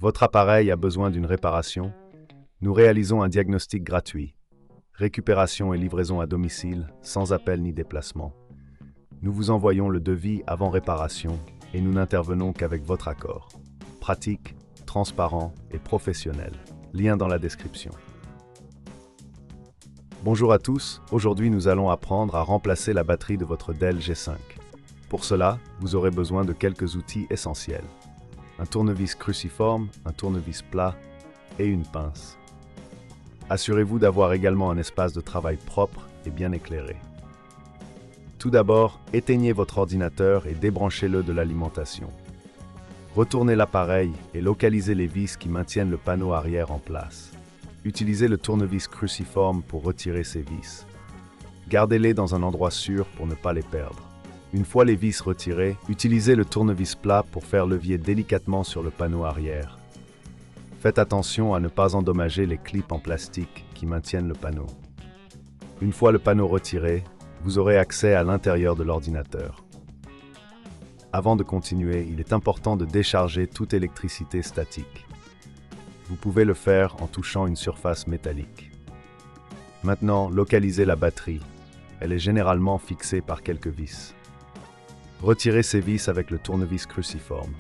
Votre appareil a besoin d'une réparation? Nous réalisons un diagnostic gratuit. Récupération et livraison à domicile, sans appel ni déplacement. Nous vous envoyons le devis avant réparation et nous n'intervenons qu'avec votre accord. Pratique, transparent et professionnel. Lien dans la description. Bonjour à tous, aujourd'hui nous allons apprendre à remplacer la batterie de votre Dell G5. Pour cela, vous aurez besoin de quelques outils essentiels. Un tournevis cruciforme, un tournevis plat et une pince. Assurez-vous d'avoir également un espace de travail propre et bien éclairé. Tout d'abord, éteignez votre ordinateur et débranchez-le de l'alimentation. Retournez l'appareil et localisez les vis qui maintiennent le panneau arrière en place. Utilisez le tournevis cruciforme pour retirer ces vis. Gardez-les dans un endroit sûr pour ne pas les perdre. Une fois les vis retirées, utilisez le tournevis plat pour faire levier délicatement sur le panneau arrière. Faites attention à ne pas endommager les clips en plastique qui maintiennent le panneau. Une fois le panneau retiré, vous aurez accès à l'intérieur de l'ordinateur. Avant de continuer, il est important de décharger toute électricité statique. Vous pouvez le faire en touchant une surface métallique. Maintenant, localisez la batterie. Elle est généralement fixée par quelques vis. Retirez ces vis avec le tournevis cruciforme.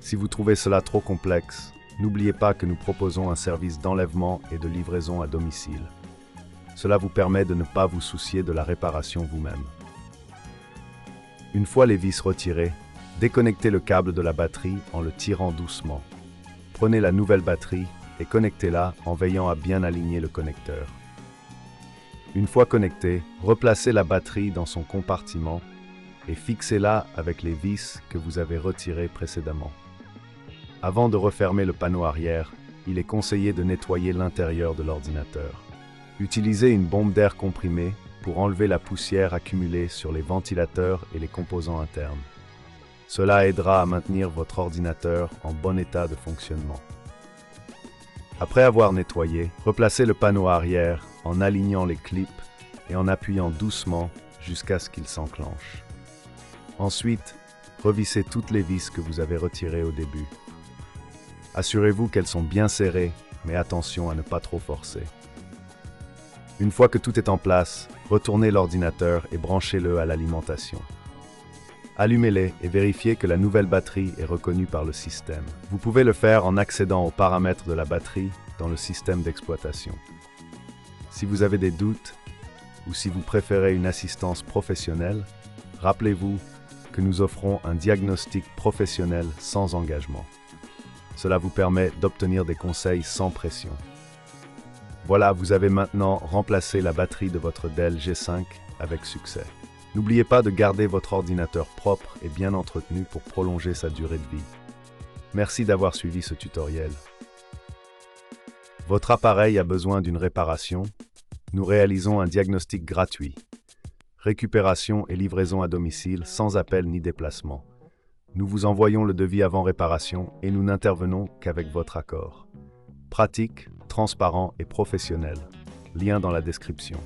Si vous trouvez cela trop complexe, n'oubliez pas que nous proposons un service d'enlèvement et de livraison à domicile. Cela vous permet de ne pas vous soucier de la réparation vous-même. Une fois les vis retirées, déconnectez le câble de la batterie en le tirant doucement. Prenez la nouvelle batterie et connectez-la en veillant à bien aligner le connecteur. Une fois connectée, replacez la batterie dans son compartiment et fixez-la avec les vis que vous avez retirées précédemment. Avant de refermer le panneau arrière, il est conseillé de nettoyer l'intérieur de l'ordinateur. Utilisez une bombe d'air comprimée pour enlever la poussière accumulée sur les ventilateurs et les composants internes. Cela aidera à maintenir votre ordinateur en bon état de fonctionnement. Après avoir nettoyé, replacez le panneau arrière en alignant les clips et en appuyant doucement jusqu'à ce qu'il s'enclenche. Ensuite, revissez toutes les vis que vous avez retirées au début. Assurez-vous qu'elles sont bien serrées, mais attention à ne pas trop forcer. Une fois que tout est en place, retournez l'ordinateur et branchez-le à l'alimentation. Allumez-les et vérifiez que la nouvelle batterie est reconnue par le système. Vous pouvez le faire en accédant aux paramètres de la batterie dans le système d'exploitation. Si vous avez des doutes ou si vous préférez une assistance professionnelle, rappelez-vous que nous offrons un diagnostic professionnel sans engagement. Cela vous permet d'obtenir des conseils sans pression. Voilà, vous avez maintenant remplacé la batterie de votre Dell G5 avec succès. N'oubliez pas de garder votre ordinateur propre et bien entretenu pour prolonger sa durée de vie. Merci d'avoir suivi ce tutoriel. Votre appareil a besoin d'une réparation? Nous réalisons un diagnostic gratuit. Récupération et livraison à domicile sans appel ni déplacement. Nous vous envoyons le devis avant réparation et nous n'intervenons qu'avec votre accord. Pratique, transparent et professionnel. Lien dans la description.